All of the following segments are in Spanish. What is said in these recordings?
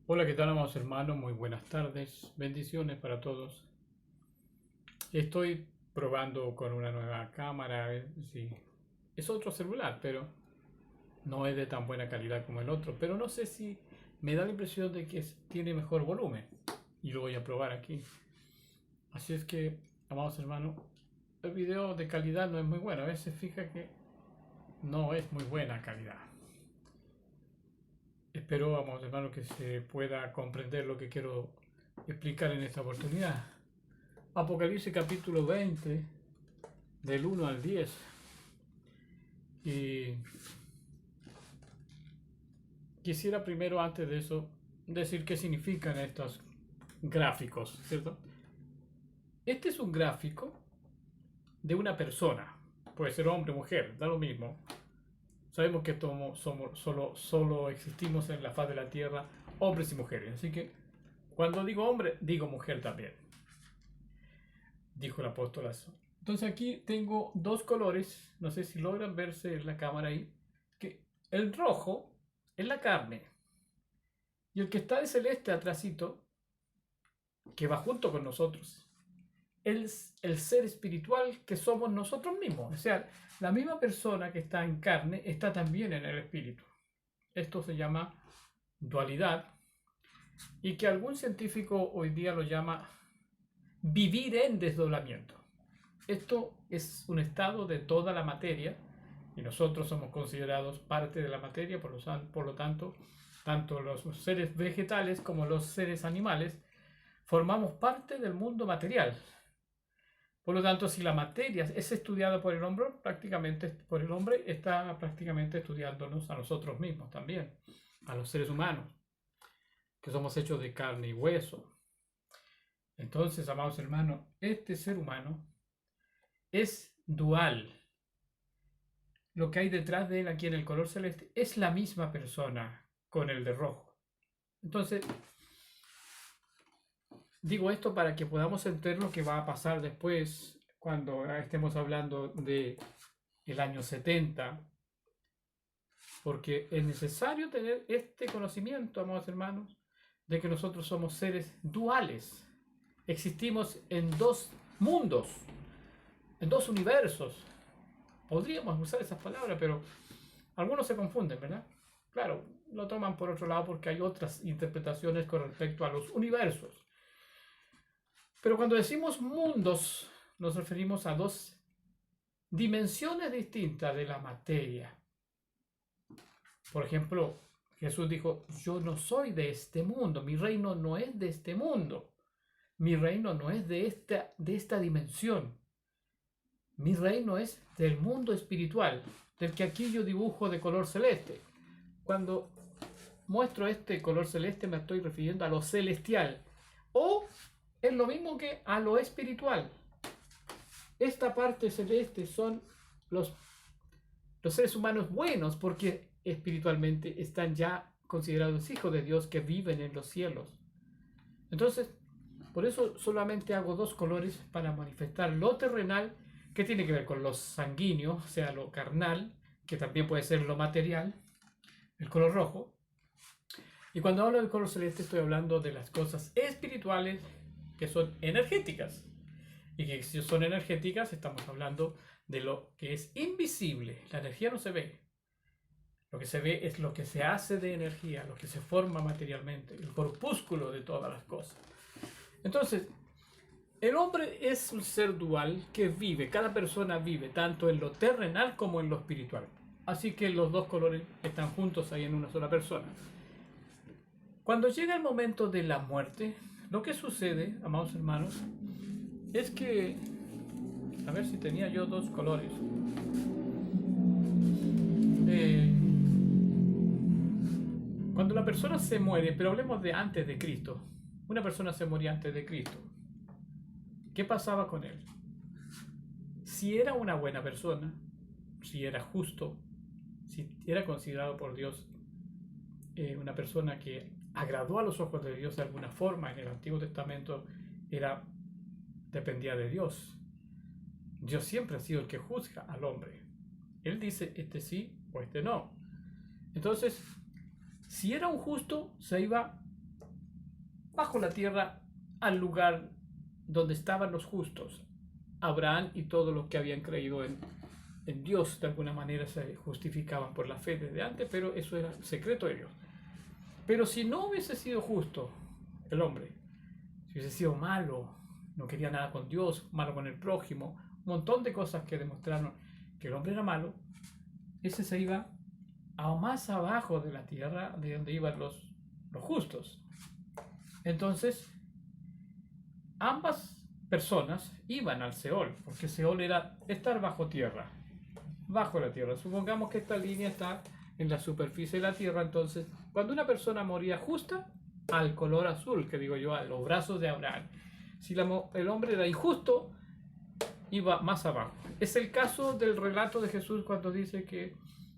Hola, ¿qué tal, amados hermanos? Muy buenas tardes. Bendiciones para todos. Estoy probando con una nueva cámara. Sí. Es otro celular, pero no es de tan buena calidad como el otro. Pero no sé si me da la impresión de que tiene mejor volumen. Y lo voy a probar aquí. Así es que, amados hermanos, el video de calidad no es muy bueno. A veces fija que no es muy buena calidad. Espero, amados hermanos, que se pueda comprender lo que quiero explicar en esta oportunidad. Apocalipsis capítulo 20, del 1 al 10. Y quisiera primero, antes de eso, decir qué significan estos gráficos, ¿cierto? Este es un gráfico de una persona. Puede ser hombre o mujer, da lo mismo. Sabemos que solo existimos en la faz de la tierra hombres y mujeres. Así que cuando digo hombre, digo mujer también, dijo el apóstol. Entonces aquí tengo dos colores, no sé si logran verse en la cámara ahí, que el rojo es la carne y el que está de celeste atrásito, que va junto con nosotros, es el ser espiritual que somos nosotros mismos. O sea, la misma persona que está en carne está también en el espíritu. Esto se llama dualidad y que algún científico hoy día lo llama vivir en desdoblamiento. Esto es un estado de toda la materia y nosotros somos considerados parte de la materia, por lo tanto, tanto los seres vegetales como los seres animales formamos parte del mundo material. Por lo tanto, si la materia es estudiada por el hombre está prácticamente estudiándonos a nosotros mismos también, a los seres humanos, que somos hechos de carne y hueso. Entonces, amados hermanos, este ser humano es dual. Lo que hay detrás de él aquí en el color celeste es la misma persona con el de rojo. Entonces, digo esto para que podamos entender lo que va a pasar después cuando estemos hablando de el año 70, porque es necesario tener este conocimiento, amados hermanos, de que nosotros somos seres duales. Existimos en dos mundos, en dos universos. Podríamos usar esas palabras, pero algunos se confunden, ¿verdad? Claro, lo toman por otro lado porque hay otras interpretaciones con respecto a los universos. Pero cuando decimos mundos, nos referimos a dos dimensiones distintas de la materia. Por ejemplo, Jesús dijo, yo no soy de este mundo, mi reino no es de este mundo, mi reino no es de esta dimensión, mi reino es del mundo espiritual, del que aquí yo dibujo de color celeste. Cuando muestro este color celeste me estoy refiriendo a lo celestial, o es lo mismo que a lo espiritual. Esta parte celeste son los seres humanos buenos, porque espiritualmente están ya considerados hijos de Dios que viven en los cielos. Entonces, por eso solamente hago dos colores para manifestar lo terrenal, que tiene que ver con lo sanguíneo, o sea, lo carnal, que también puede ser lo material, el color rojo. Y cuando hablo del color celeste estoy hablando de las cosas espirituales que son energéticas. Y que si son energéticas estamos hablando de lo que es invisible. La energía no se ve. Lo que se ve es lo que se hace de energía, lo que se forma materialmente, el corpúsculo de todas las cosas. Entonces, el hombre es un ser dual que vive, cada persona vive tanto en lo terrenal como en lo espiritual. Así que los dos colores están juntos ahí en una sola persona. Cuando llega el momento de la muerte, lo que sucede, amados hermanos, es que, a ver si tenía yo dos colores. Cuando la persona se muere, pero hablemos de antes de Cristo, una persona se moría antes de Cristo, ¿qué pasaba con él? Si era una buena persona, si era justo, si era considerado por Dios una persona que agradó a los ojos de Dios de alguna forma, en el Antiguo Testamento dependía de Dios. Dios siempre ha sido el que juzga al hombre. Él dice este sí o este no. Entonces, si era un justo, se iba bajo la tierra al lugar donde estaban los justos, Abraham y todos los que habían creído en Dios. De alguna manera se justificaban por la fe desde antes, pero eso era secreto de Dios. Pero si no hubiese sido justo el hombre, si hubiese sido malo, no quería nada con Dios, malo con el prójimo, un montón de cosas que demostraron que el hombre era malo, ese se iba a más abajo de la tierra, de donde iban los justos. Entonces, ambas personas iban al Seol, porque Seol era estar bajo tierra, bajo la tierra. Supongamos que esta línea está en la superficie de la tierra, entonces, cuando una persona moría justa, al color azul, que digo yo, a los brazos de Abraham. Si el hombre era injusto, iba más abajo. Es el caso del relato de Jesús cuando dice que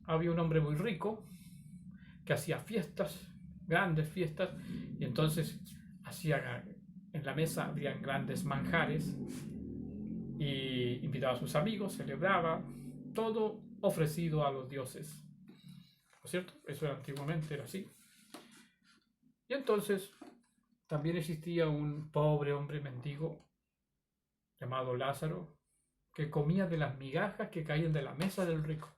había un hombre muy rico que hacía fiestas, grandes fiestas, y entonces hacía en la mesa habrían grandes manjares y invitaba a sus amigos, celebraba, todo ofrecido a los dioses. ¿No es cierto? Eso antiguamente era así. Y entonces también existía un pobre hombre mendigo llamado Lázaro, que comía de las migajas que caían de la mesa del rico.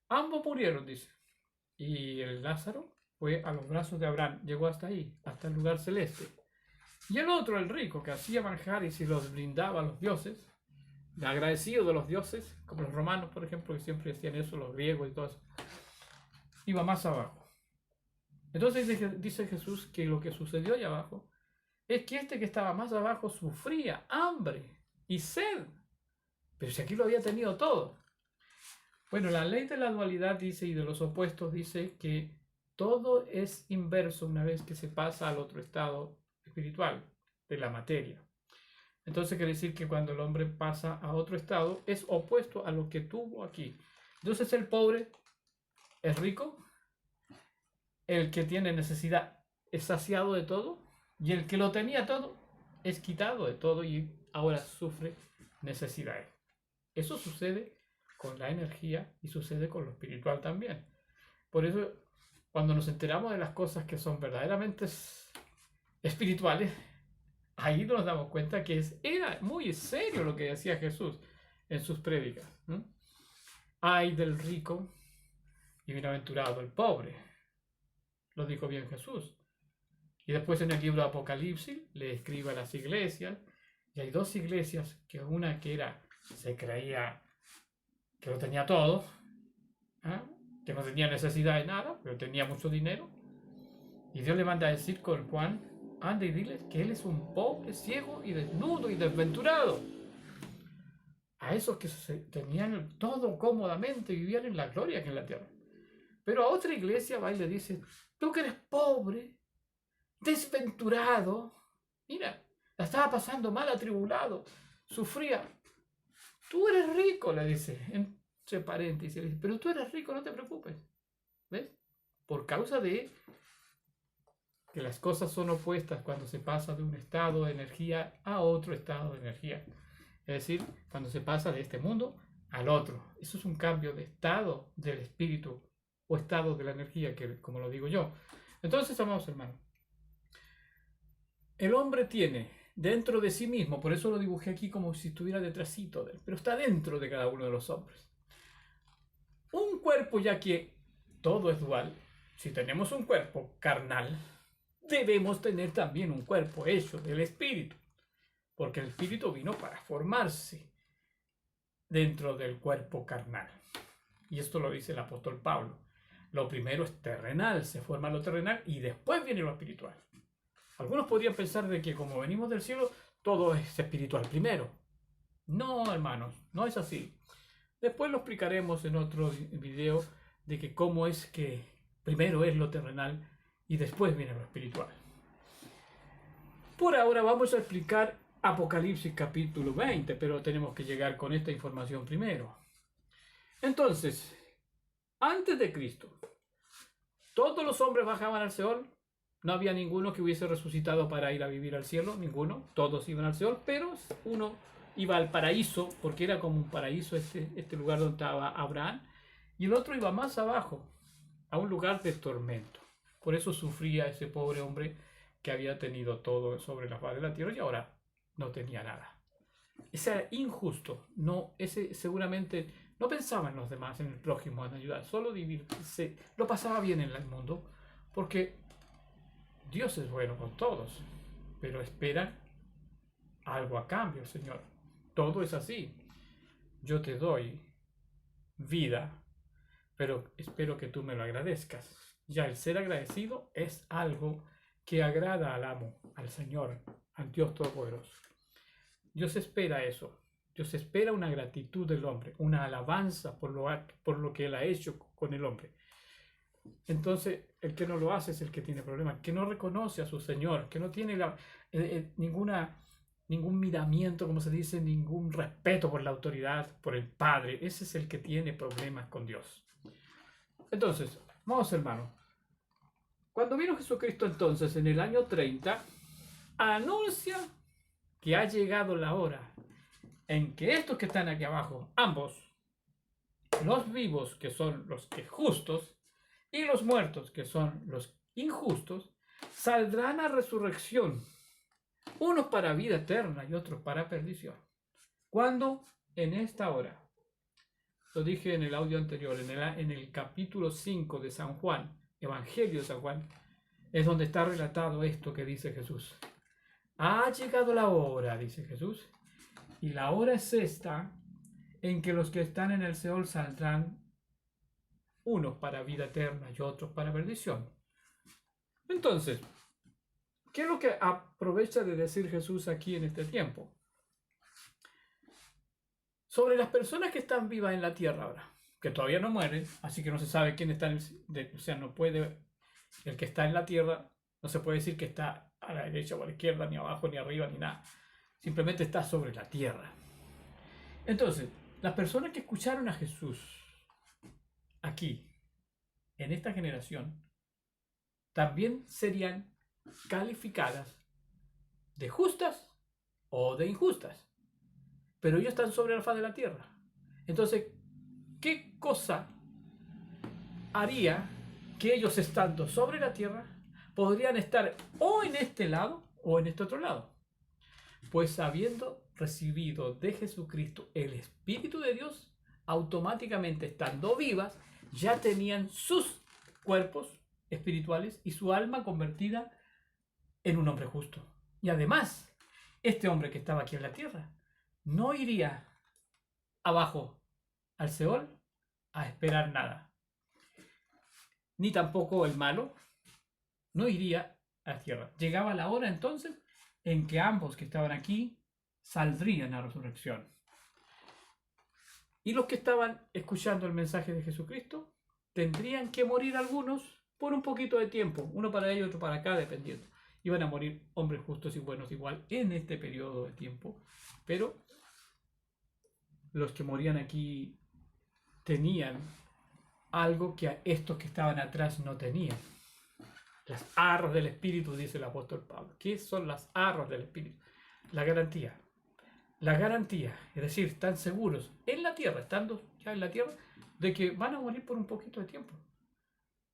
Ambos murieron, dice. Y el Lázaro fue a los brazos de Abraham, llegó hasta ahí, hasta el lugar celeste. Y el otro, el rico, que hacía manjares y los brindaba a los dioses, agradecido de los dioses, como los romanos, por ejemplo, que siempre decían eso, los griegos y todo eso, iba más abajo. Entonces dice Jesús que lo que sucedió allá abajo es que este que estaba más abajo sufría hambre y sed. Pero si aquí lo había tenido todo. Bueno, la ley de la dualidad dice, y de los opuestos dice, que todo es inverso una vez que se pasa al otro estado espiritual de la materia. Entonces quiere decir que cuando el hombre pasa a otro estado es opuesto a lo que tuvo aquí. Entonces el pobre es rico, el que tiene necesidad es saciado de todo, y el que lo tenía todo es quitado de todo y ahora sufre necesidades. Eso sucede con la energía y sucede con lo espiritual también. Por eso, cuando nos enteramos de las cosas que son verdaderamente espirituales, ahí nos damos cuenta que era muy serio lo que decía Jesús en sus prédicas. Ay del rico y bienaventurado el pobre. Lo dijo bien Jesús. Y después en el libro de Apocalipsis le escribe a las iglesias, y hay dos iglesias, que una que se creía que lo tenía todo, que no tenía necesidad de nada, pero tenía mucho dinero, y Dios le manda a decir con Juan, anda y diles que él es un pobre, ciego y desnudo y desventurado. A esos que tenían todo cómodamente, vivían en la gloria que en la tierra. Pero a otra iglesia va y le dice, tú que eres pobre, desventurado, mira, la estaba pasando mal, atribulado, sufría. Tú eres rico, le dice, entre paréntesis, le dice, pero tú eres rico, no te preocupes. ¿Ves? Por causa de que las cosas son opuestas cuando se pasa de un estado de energía a otro estado de energía. Es decir, cuando se pasa de este mundo al otro. Eso es un cambio de estado del espíritu o estado de la energía, que como lo digo yo. Entonces, amados hermanos, el hombre tiene dentro de sí mismo, por eso lo dibujé aquí como si estuviera detrásito de él, pero está dentro de cada uno de los hombres. Un cuerpo, ya que todo es dual, si tenemos un cuerpo carnal, debemos tener también un cuerpo hecho del espíritu, porque el espíritu vino para formarse dentro del cuerpo carnal. Y esto lo dice el apóstol Pablo. Lo primero es terrenal, se forma lo terrenal y después viene lo espiritual. Algunos podrían pensar de que como venimos del cielo, todo es espiritual primero. No, hermanos, no es así. Después lo explicaremos en otro video de que cómo es que primero es lo terrenal y después viene lo espiritual. Por ahora vamos a explicar Apocalipsis capítulo 20, pero tenemos que llegar con esta información primero. Entonces, antes de Cristo, todos los hombres bajaban al Seol. No había ninguno que hubiese resucitado para ir a vivir al cielo, ninguno. Todos iban al Seol, pero uno iba al paraíso, porque era como un paraíso este lugar donde estaba Abraham, y el otro iba más abajo, a un lugar de tormento. Por eso sufría ese pobre hombre que había tenido todo sobre la faz de la tierra y ahora no tenía nada. Ese era injusto. No, ese seguramente no pensaba en los demás, en el prójimo, en ayudar. Solo dividirse. Lo pasaba bien en el mundo porque Dios es bueno con todos, pero espera algo a cambio, Señor. Todo es así. Yo te doy vida, pero espero que tú me lo agradezcas. Ya el ser agradecido es algo que agrada al amo, al Señor, al Dios Todopoderoso. Dios espera eso. Dios espera una gratitud del hombre, una alabanza por lo que Él ha hecho con el hombre. Entonces, el que no lo hace es el que tiene problemas, que no reconoce a su Señor, que no tiene ningún miramiento, como se dice, ningún respeto por la autoridad, por el Padre. Ese es el que tiene problemas con Dios. Entonces, vamos hermanos, cuando vino Jesucristo entonces en el año 30, anuncia que ha llegado la hora en que estos que están aquí abajo, ambos, los vivos que son los que justos y los muertos que son los injustos, saldrán a resurrección, unos para vida eterna y otros para perdición. ¿Cuándo? En esta hora. Lo dije en el audio anterior, en el capítulo 5 de San Juan, Evangelio de San Juan, es donde está relatado esto que dice Jesús. Ha llegado la hora, dice Jesús, y la hora es esta, en que los que están en el Seol saldrán, unos para vida eterna y otros para perdición. Entonces, ¿qué es lo que aprovecha de decir Jesús aquí en este tiempo? Sobre las personas que están vivas en la tierra ahora, que todavía no mueren, así que no se sabe quién está o sea, no puede, el que está en la tierra, no se puede decir que está a la derecha o a la izquierda, ni abajo, ni arriba, ni nada. Simplemente está sobre la tierra. Entonces, las personas que escucharon a Jesús aquí, en esta generación, también serían calificadas de justas o de injustas. Pero ellos están sobre la faz de la tierra. Entonces, ¿qué cosa haría que ellos estando sobre la tierra podrían estar o en este lado o en este otro lado? Pues habiendo recibido de Jesucristo el Espíritu de Dios, automáticamente estando vivas, ya tenían sus cuerpos espirituales y su alma convertida en un hombre justo. Y además, este hombre que estaba aquí en la tierra no iría abajo al Seol a esperar nada. Ni tampoco el malo no iría a la tierra. Llegaba la hora entonces en que ambos que estaban aquí saldrían a resurrección. Y los que estaban escuchando el mensaje de Jesucristo tendrían que morir algunos por un poquito de tiempo, uno para ellos, otro para acá, dependiendo. Iban a morir hombres justos y buenos igual en este periodo de tiempo, pero los que morían aquí tenían algo que estos que estaban atrás no tenían. Las arras del Espíritu, dice el apóstol Pablo. ¿Qué son las arras del Espíritu? La garantía. La garantía, es decir, están seguros en la tierra, estando ya en la tierra, de que van a morir por un poquito de tiempo.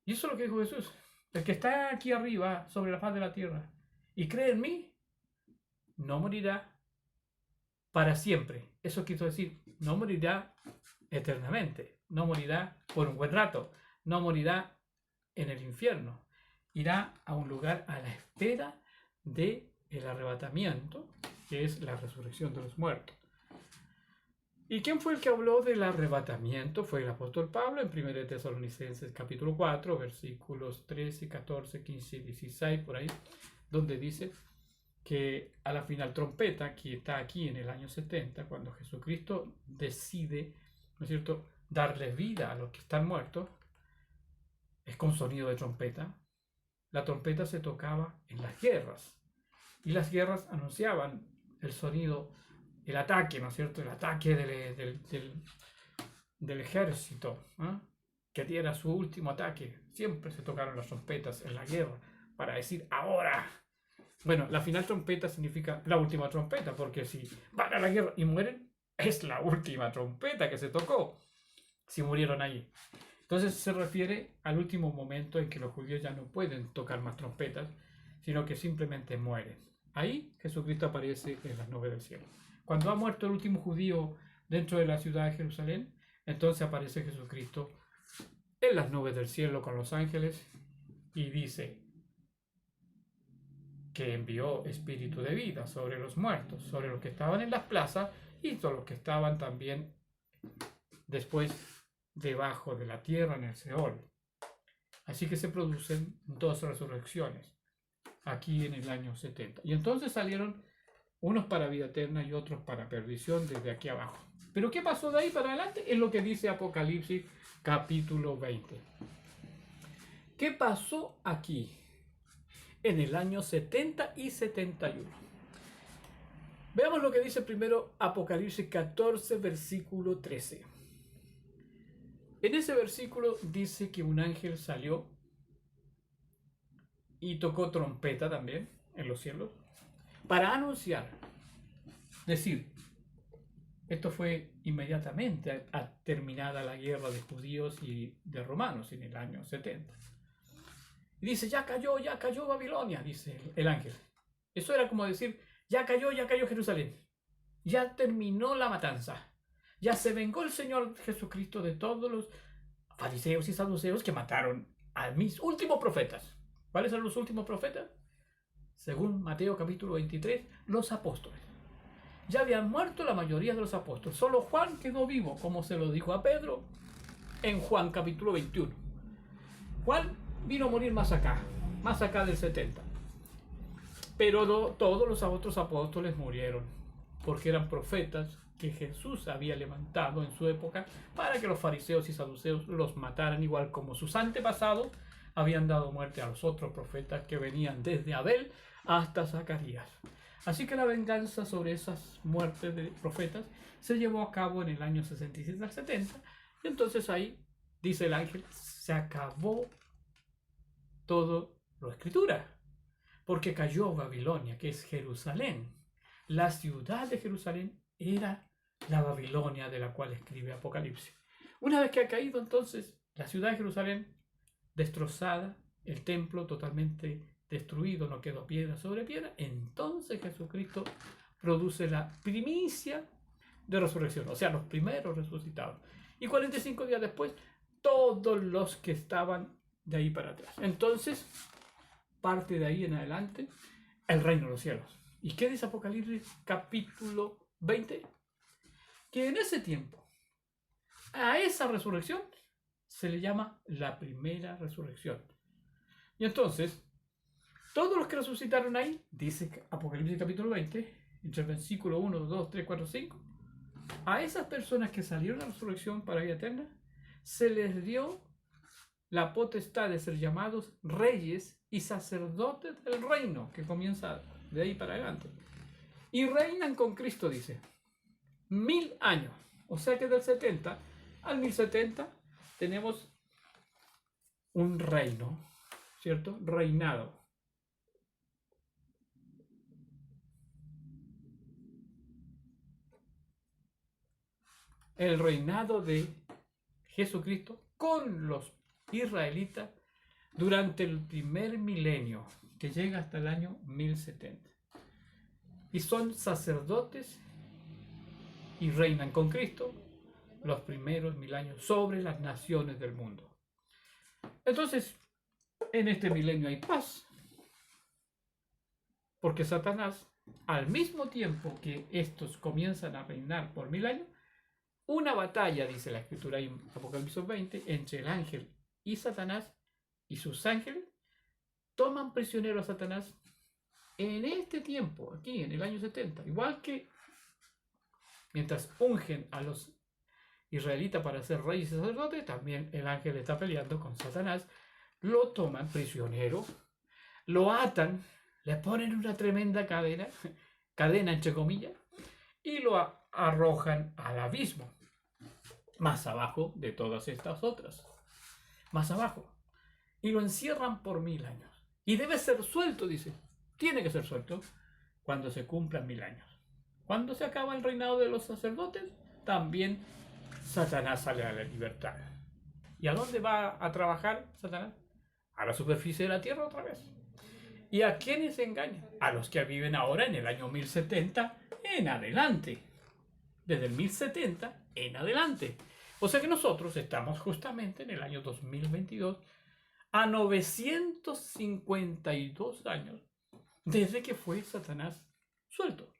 Y eso es lo que dijo Jesús. El que está aquí arriba, sobre la faz de la tierra, y cree en mí, no morirá para siempre. Eso quiso decir, no morirá eternamente, no morirá por un buen rato, no morirá en el infierno. Irá a un lugar a la espera del arrebatamiento, que es la resurrección de los muertos. ¿Y quién fue el que habló del arrebatamiento? Fue el apóstol Pablo en 1 Tesalonicenses capítulo 4, versículos 13, 14, 15 y 16, por ahí, donde dice que a la final trompeta, que está aquí en el año 70, cuando Jesucristo decide, ¿no es cierto?, darle vida a los que están muertos, es con sonido de trompeta. La trompeta se tocaba en las guerras, y las guerras anunciaban el sonido, el ataque, ¿no es cierto?, el ataque del ejército, ¿eh?, que diera su último ataque. Siempre se tocaron las trompetas en la guerra para decir ahora. Bueno, la final trompeta significa la última trompeta, porque si van a la guerra y mueren, es la última trompeta que se tocó, si murieron allí. Entonces se refiere al último momento en que los judíos ya no pueden tocar más trompetas, sino que simplemente mueren. Ahí Jesucristo aparece en las nubes del cielo. Cuando ha muerto el último judío dentro de la ciudad de Jerusalén, entonces aparece Jesucristo en las nubes del cielo con los ángeles y dice que envió espíritu de vida sobre los muertos, sobre los que estaban en las plazas y sobre los que estaban también después debajo de la tierra en el Seol. Así que se producen dos resurrecciones aquí en el año 70. Y entonces salieron unos para vida eterna y otros para perdición desde aquí abajo. Pero ¿qué pasó de ahí para adelante? Es lo que dice Apocalipsis capítulo 20. ¿Qué pasó aquí en el año 70 y 71? Veamos lo que dice primero Apocalipsis 14, versículo 13. En ese versículo dice que un ángel salió y tocó trompeta también en los cielos para anunciar, decir, esto fue inmediatamente terminada la guerra de judíos y de romanos en el año 70. Y dice, ya cayó Babilonia, dice el ángel. Eso era como decir, ya cayó Jerusalén. Ya terminó la matanza. Ya se vengó el Señor Jesucristo de todos los fariseos y saduceos que mataron a mis últimos profetas. ¿Cuáles son los últimos profetas? Según Mateo capítulo 23, los apóstoles. Ya habían muerto la mayoría de los apóstoles. Solo Juan quedó vivo, como se lo dijo a Pedro en Juan capítulo 21. Juan vino a morir más acá del 70. Pero todos los otros apóstoles murieron, porque eran profetas que Jesús había levantado en su época para que los fariseos y saduceos los mataran, igual como sus antepasados habían dado muerte a los otros profetas que venían desde Abel hasta Zacarías. Así que la venganza sobre esas muertes de profetas se llevó a cabo en el año 67 al 70, y entonces ahí, dice el ángel, se acabó todo lo escritura, porque cayó Babilonia, que es Jerusalén. La ciudad de Jerusalén era la Babilonia de la cual escribe Apocalipsis. Una vez que ha caído entonces la ciudad de Jerusalén, destrozada, el templo totalmente destruido, no quedó piedra sobre piedra, entonces Jesucristo produce la primicia de resurrección, o sea, los primeros resucitados. Y 45 días después, todos los que estaban de ahí para atrás. Entonces, parte de ahí en adelante el reino de los cielos. ¿Y qué dice Apocalipsis capítulo 20? Que en ese tiempo, a esa resurrección, se le llama la primera resurrección. Y entonces, todos los que resucitaron ahí, dice Apocalipsis capítulo 20, entre el versículo 1, 2, 3, 4, 5, a esas personas que salieron a la resurrección para vida eterna, se les dio la potestad de ser llamados reyes y sacerdotes del reino, que comienza de ahí para adelante. Y reinan con Cristo, dice, 1000 años. O sea que del 70 al 1070 tenemos un reino, ¿cierto? Reinado. El reinado de Jesucristo con los israelitas durante el primer milenio, que llega hasta el año 1070. Y son sacerdotes y reinan con Cristo los primeros 1000 años sobre las naciones del mundo. Entonces, en este milenio hay paz, porque Satanás, al mismo tiempo que estos comienzan a reinar por 1000 años, una batalla, dice la escritura en Apocalipsis 20, entre el ángel y Satanás y sus ángeles, toman prisionero a Satanás en este tiempo, aquí en el año 70, igual que mientras ungen a los israelitas para ser reyes y sacerdotes, también el ángel está peleando con Satanás, lo toman prisionero, lo atan, le ponen una tremenda cadena entre comillas, y lo arrojan al abismo, más abajo de todas estas otras, más abajo, y lo encierran por 1000 años. Y debe ser suelto, dice, tiene que ser suelto cuando se cumplan 1000 años. Cuando se acaba el reinado de los sacerdotes, también Satanás sale a la libertad. ¿Y a dónde va a trabajar Satanás? A la superficie de la tierra otra vez. ¿Y a quiénes engaña? A los que viven ahora en el año 1070 en adelante. Desde el 1070 en adelante. O sea que nosotros estamos justamente en el año 2022 a 952 años desde que fue Satanás suelto.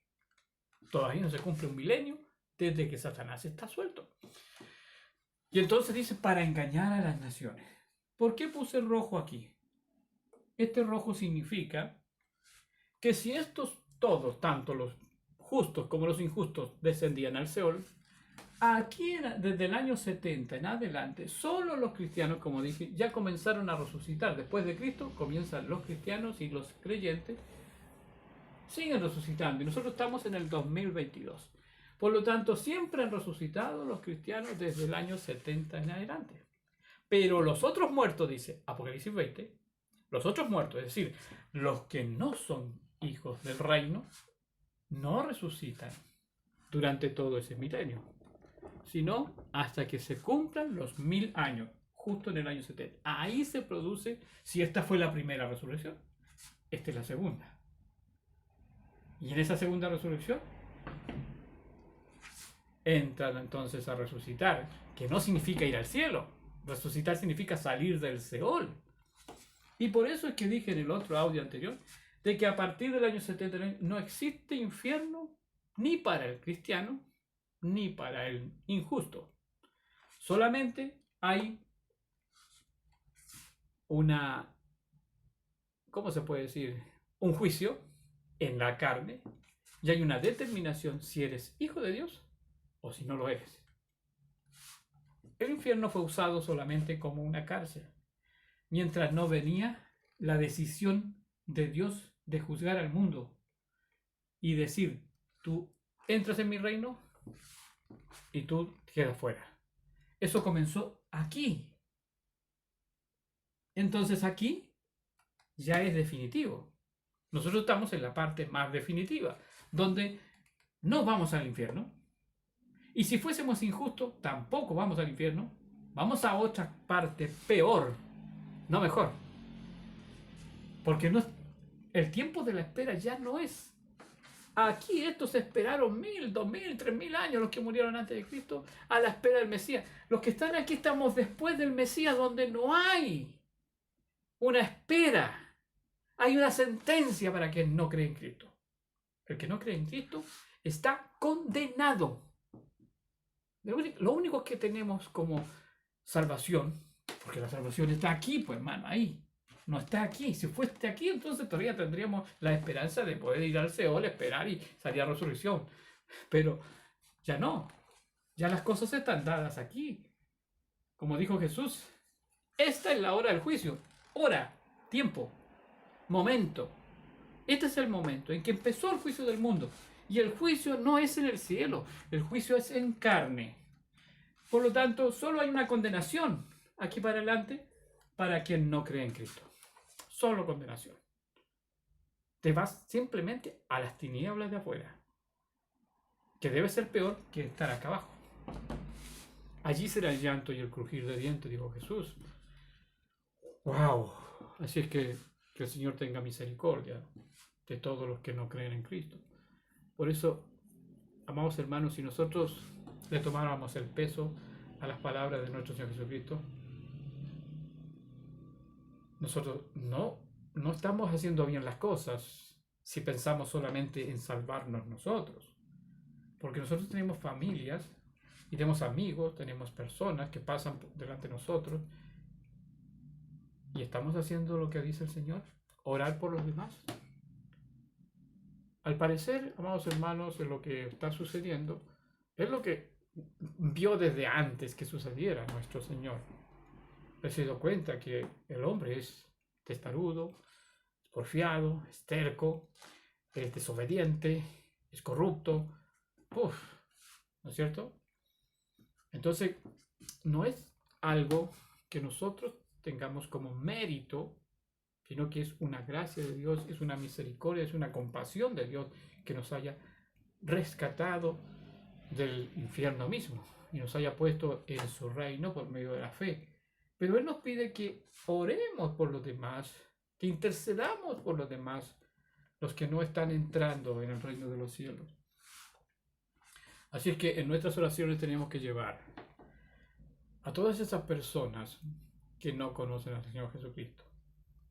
Todavía no se cumple un milenio desde que Satanás está suelto. Y entonces dice, para engañar a las naciones. ¿Por qué puse el rojo aquí? Este rojo significa que si estos todos, tanto los justos como los injustos, descendían al Seol, aquí desde el año 70 en adelante, solo los cristianos, como dije, ya comenzaron a resucitar. Después de Cristo comienzan los cristianos y los creyentes siguen resucitando. Y nosotros estamos en el 2022. Por lo tanto, siempre han resucitado los cristianos desde el año 70 en adelante. Pero los otros muertos, dice Apocalipsis 20, los otros muertos, es decir, los que no son hijos del reino, no resucitan durante todo ese milenio, sino hasta que se cumplan los 1000 años, justo en el año 70. Ahí se produce, si esta fue la primera resurrección, esta es la segunda. Y en esa segunda resurrección entran entonces a resucitar, que no significa ir al cielo. Resucitar significa salir del Seol. Y por eso es que dije en el otro audio anterior, de que a partir del año 70 no existe infierno ni para el cristiano, ni para el injusto. Solamente hay ¿cómo se puede decir? Un juicio en la carne, y hay una determinación si eres hijo de Dios o si no lo eres. El infierno fue usado solamente como una cárcel, mientras no venía la decisión de Dios de juzgar al mundo y decir, tú entras en mi reino y tú quedas fuera. Eso comenzó aquí. Entonces aquí ya es definitivo. Nosotros estamos en la parte más definitiva, donde no vamos al infierno. Y si fuésemos injustos, tampoco vamos al infierno. Vamos a otra parte peor, no mejor. Porque el tiempo de la espera ya no es. Aquí estos esperaron 1000, 2000, 3000 años, los que murieron antes de Cristo, a la espera del Mesías. Los que están aquí estamos después del Mesías, donde no hay una espera. Hay una sentencia para quien no cree en Cristo. El que no cree en Cristo está condenado. Lo único que tenemos como salvación, porque la salvación está aquí, pues hermano, ahí. No está aquí. Si fuese aquí, entonces todavía tendríamos la esperanza de poder ir al Seol, esperar y salir a resurrección. Pero ya no. Ya las cosas están dadas aquí. Como dijo Jesús, esta es la hora del juicio. Hora, tiempo, momento. Este es el momento en que empezó el juicio del mundo. Y el juicio no es en el cielo, el juicio es en carne. Por lo tanto, solo hay una condenación aquí para adelante para quien no cree en Cristo. Solo condenación. Te vas simplemente a las tinieblas de afuera, que debe ser peor que estar acá abajo. Allí será el llanto y el crujir de dientes, dijo Jesús. ¡Wow! Así es que el Señor tenga misericordia de todos los que no creen en Cristo. Por eso, amados hermanos, si nosotros le tomáramos el peso a las palabras de nuestro Señor Jesucristo, nosotros no estamos haciendo bien las cosas si pensamos solamente en salvarnos nosotros. Porque nosotros tenemos familias y tenemos amigos, tenemos personas que pasan delante de nosotros y estamos haciendo lo que dice el Señor, orar por los demás. Al parecer, amados hermanos, lo que está sucediendo es lo que vio desde antes que sucediera nuestro Señor. Él se dio cuenta que el hombre es testarudo, es porfiado, es terco, es desobediente, es corrupto. ¿No es cierto? Entonces, no es algo que nosotros tengamos como mérito, sino que es una gracia de Dios, es una misericordia, es una compasión de Dios que nos haya rescatado del infierno mismo y nos haya puesto en su reino por medio de la fe. Pero Él nos pide que oremos por los demás, que intercedamos por los demás, los que no están entrando en el reino de los cielos. Así es que en nuestras oraciones tenemos que llevar a todas esas personas que no conocen al Señor Jesucristo.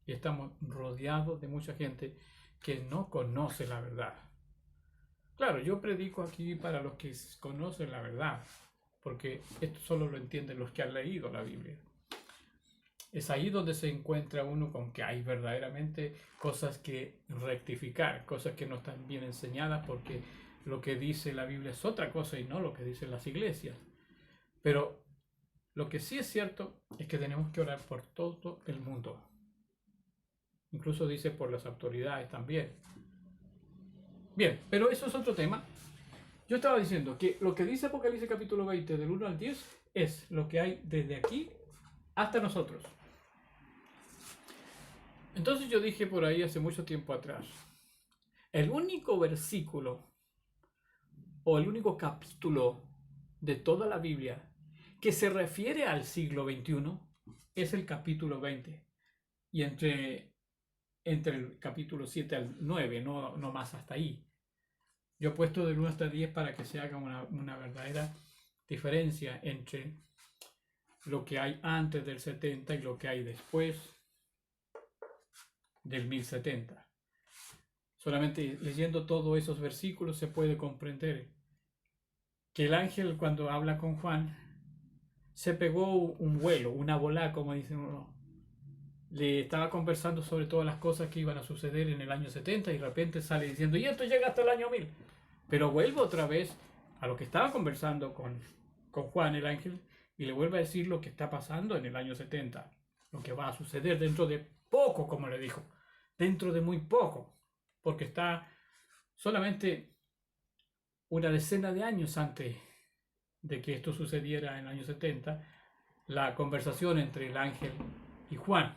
Y estamos rodeados de mucha gente que no conoce la verdad. Claro, yo predico aquí para los que conocen la verdad, porque esto solo lo entienden los que han leído la Biblia. Es ahí donde se encuentra uno con que hay verdaderamente cosas que rectificar, cosas que no están bien enseñadas, porque lo que dice la Biblia es otra cosa y no lo que dicen las iglesias. Pero lo que sí es cierto es que tenemos que orar por todo el mundo. Incluso dice por las autoridades también. Bien, pero eso es otro tema. Yo estaba diciendo que lo que dice Apocalipsis capítulo 20 del 1 al 10 es lo que hay desde aquí hasta nosotros. Entonces yo dije por ahí hace mucho tiempo atrás, el único versículo o el único capítulo de toda la Biblia que se refiere al siglo XXI es el capítulo 20. Y entre el capítulo 7 al 9, no más hasta ahí. Yo he puesto del 1 hasta 10 para que se haga una verdadera diferencia entre lo que hay antes del 70 y lo que hay después del 1070. Solamente leyendo todos esos versículos se puede comprender que el ángel, cuando habla con Juan, se pegó un vuelo, una bola, como dicen uno. Le estaba conversando sobre todas las cosas que iban a suceder en el año 70 y de repente sale diciendo, y esto llega hasta el año 1000. Pero vuelve otra vez a lo que estaba conversando con Juan el ángel y le vuelve a decir lo que está pasando en el año 70, lo que va a suceder dentro de poco, como le dijo, dentro de muy poco, porque está solamente una decena de años antes de que esto sucediera en el año 70, la conversación entre el ángel y Juan.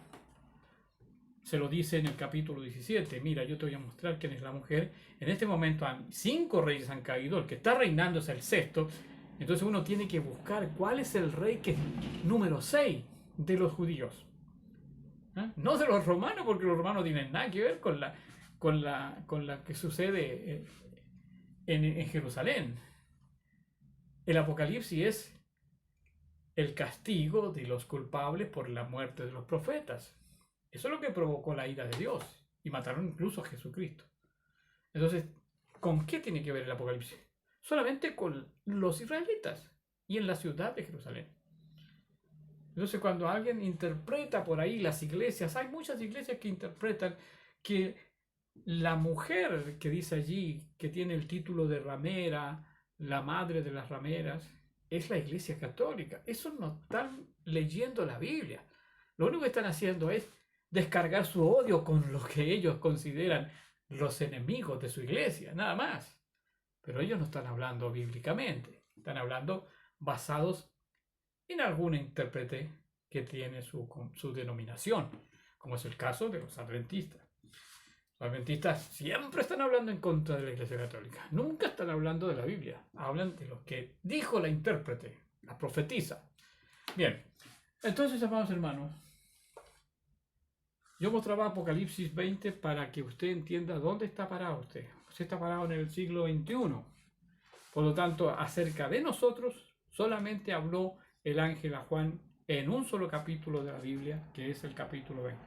Se lo dice en el capítulo 17, mira, yo te voy a mostrar quién es la mujer. En este momento 5 reyes han caído, el que está reinando es el sexto. Entonces uno tiene que buscar cuál es el rey que es número 6 de los judíos. No de los romanos, porque los romanos no tienen nada que ver con la que sucede en Jerusalén. El Apocalipsis es el castigo de los culpables por la muerte de los profetas. Eso es lo que provocó la ira de Dios y mataron incluso a Jesucristo. Entonces, ¿con qué tiene que ver el Apocalipsis? Solamente con los israelitas y en la ciudad de Jerusalén. Entonces, cuando alguien interpreta por ahí las iglesias, hay muchas iglesias que interpretan que la mujer que dice allí, que tiene el título de ramera, la madre de las rameras, es la iglesia católica. Eso no están leyendo la Biblia. Lo único que están haciendo es descargar su odio con lo que ellos consideran los enemigos de su iglesia, nada más. Pero ellos no están hablando bíblicamente, están hablando basados en algún intérprete que tiene su denominación, como es el caso de los adventistas. Los adventistas siempre están hablando en contra de la Iglesia Católica, nunca están hablando de la Biblia, hablan de lo que dijo la intérprete, la profetisa. Bien, entonces, amados hermanos, yo mostraba Apocalipsis 20 para que usted entienda dónde está parado usted. Usted está parado en el siglo XXI. Por lo tanto, acerca de nosotros, solamente habló el ángel a Juan en un solo capítulo de la Biblia, que es el capítulo 20.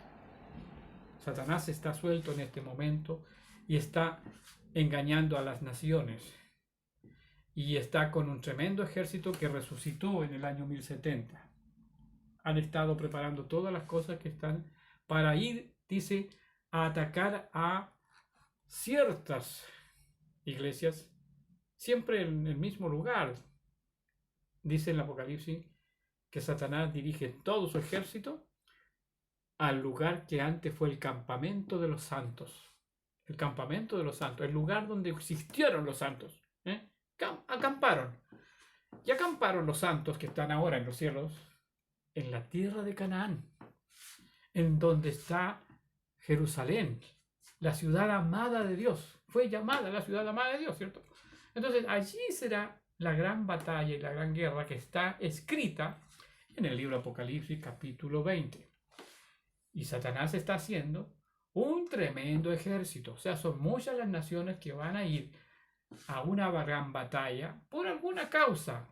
Satanás está suelto en este momento y está engañando a las naciones. Y está con un tremendo ejército que resucitó en el año 1070. Han estado preparando todas las cosas que están para ir, dice, a atacar a ciertas iglesias, siempre en el mismo lugar. Dice en el Apocalipsis que Satanás dirige todo su ejército al lugar que antes fue el campamento de los santos. El campamento de los santos, el lugar donde existieron los santos. Acamparon. Y acamparon los santos que están ahora en los cielos, en la tierra de Canaán, en donde está Jerusalén, la ciudad amada de Dios. Fue llamada la ciudad amada de Dios, ¿cierto? Entonces allí será la gran batalla y la gran guerra que está escrita en el libro Apocalipsis capítulo 20. Y Satanás está haciendo un tremendo ejército. O sea, son muchas las naciones que van a ir a una gran batalla por alguna causa,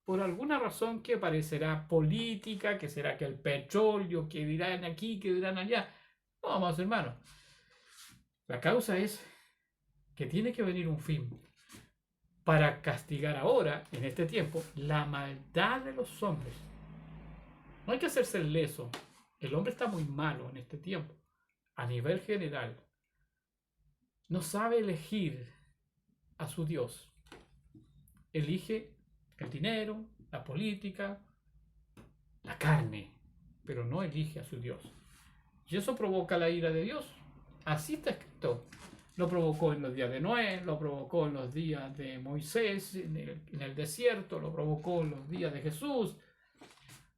por alguna razón que parecerá política, que será que el petróleo, que dirán aquí, que dirán allá. No, vamos, hermanos. La causa es que tiene que venir un fin para castigar ahora, en este tiempo, la maldad de los hombres. No hay que hacerse el leso. El hombre está muy malo en este tiempo, a nivel general. No sabe elegir a su Dios. Elige el dinero, la política, la carne, pero no elige a su Dios. Y eso provoca la ira de Dios. Así está escrito. Lo provocó en los días de Noé, lo provocó en los días de Moisés en el desierto, lo provocó en los días de Jesús,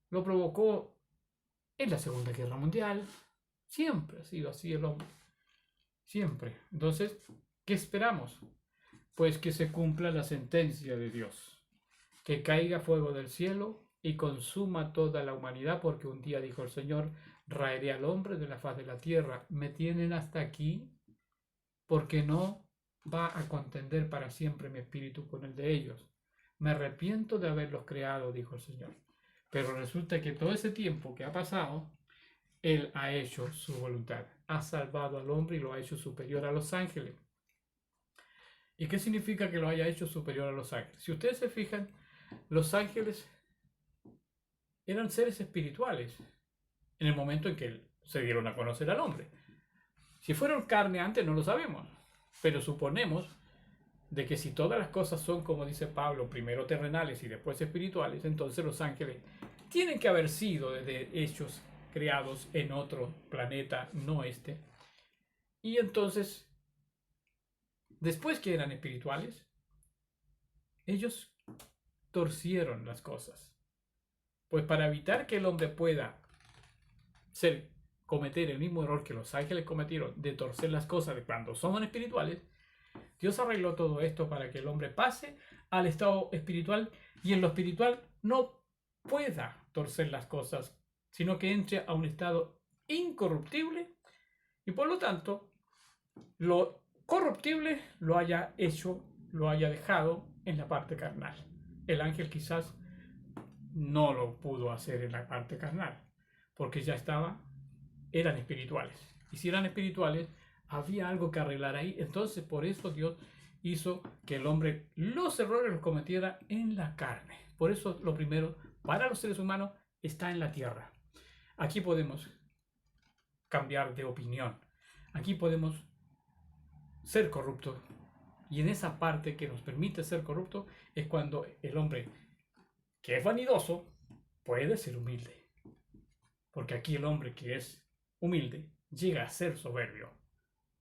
lo provocó en la Segunda Guerra Mundial. Siempre ha sido así el hombre. Siempre. Entonces, ¿qué esperamos? Pues que se cumpla la sentencia de Dios. Que caiga fuego del cielo y consuma toda la humanidad, porque un día dijo el Señor, raeré al hombre de la faz de la tierra. Me tienen hasta aquí porque no va a contender para siempre mi espíritu con el de ellos. Me arrepiento de haberlos creado, dijo el Señor. Pero resulta que todo ese tiempo que ha pasado, Él ha hecho su voluntad. Ha salvado al hombre y lo ha hecho superior a los ángeles. ¿Y qué significa que lo haya hecho superior a los ángeles? Si ustedes se fijan, los ángeles eran seres espirituales en el momento en que se dieron a conocer al hombre. Si fueron carne antes no lo sabemos, pero suponemos de que si todas las cosas son, como dice Pablo, primero terrenales y después espirituales, entonces los ángeles tienen que haber sido desde hechos creados en otro planeta, no este. Y entonces, después que eran espirituales, ellos torcieron las cosas. Pues para evitar que el hombre pueda cometer el mismo error que los ángeles cometieron de torcer las cosas de cuando son espirituales, Dios arregló todo esto para que el hombre pase al estado espiritual y en lo espiritual no pueda torcer las cosas, sino que entre a un estado incorruptible y por lo tanto lo corruptible lo haya hecho, lo haya dejado en la parte carnal. El ángel quizás no lo pudo hacer en la parte carnal, porque ya eran espirituales. Y si eran espirituales, había algo que arreglar ahí. Entonces, por eso Dios hizo que el hombre los errores los cometiera en la carne. Por eso lo primero para los seres humanos está en la tierra. Aquí podemos cambiar de opinión. Aquí podemos ser corruptos. Y en esa parte que nos permite ser corruptos es cuando el hombre que es vanidoso puede ser humilde. Porque aquí el hombre que es humilde llega a ser soberbio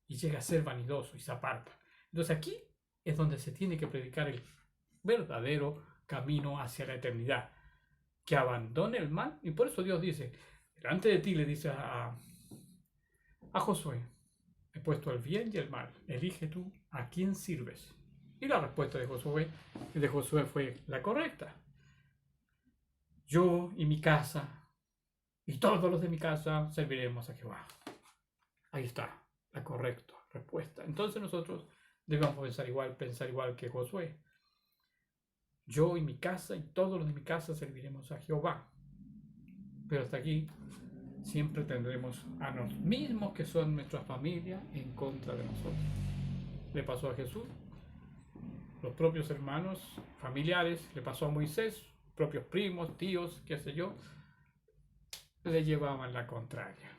y llega a ser vanidoso y se aparta. Entonces aquí es donde se tiene que predicar el verdadero camino hacia la eternidad, que abandone el mal. Y por eso Dios dice, delante de ti le dice a Josué, he puesto el bien y el mal, elige tú a quién sirves. Y la respuesta de Josué fue la correcta. Yo y mi casa y todos los de mi casa serviremos a Jehová. Ahí está la correcta respuesta. Entonces nosotros debemos pensar igual que Josué. Yo y mi casa y todos los de mi casa serviremos a Jehová. Pero hasta aquí siempre tendremos a los mismos que son nuestra familia en contra de nosotros. Le pasó a Jesús, los propios hermanos, familiares, le pasó a Moisés, propios primos, tíos, qué sé yo, le llevaban la contraria.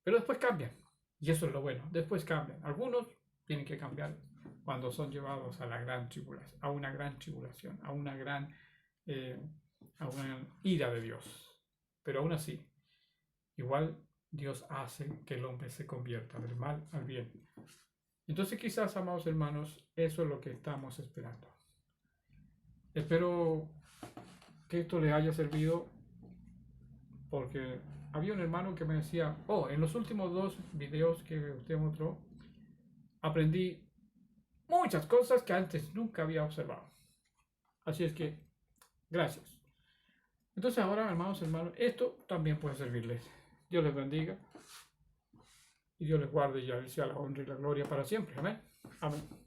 Pero después cambian, y eso es lo bueno, después cambian. Algunos tienen que cambiar cuando son llevados a la gran tribulación, a una gran tribulación, a una gran a una ira de Dios. Pero aún así, igual Dios hace que el hombre se convierta del mal al bien. Entonces quizás, amados hermanos, eso es lo que estamos esperando. Espero que esto les haya servido, porque había un hermano que me decía, en los últimos 2 videos que usted mostró, aprendí muchas cosas que antes nunca había observado. Así es que, gracias. Entonces ahora, hermanos, esto también puede servirles. Dios les bendiga. Y Dios les guarde y ya les sea la honra y la gloria para siempre. Amén. Amén.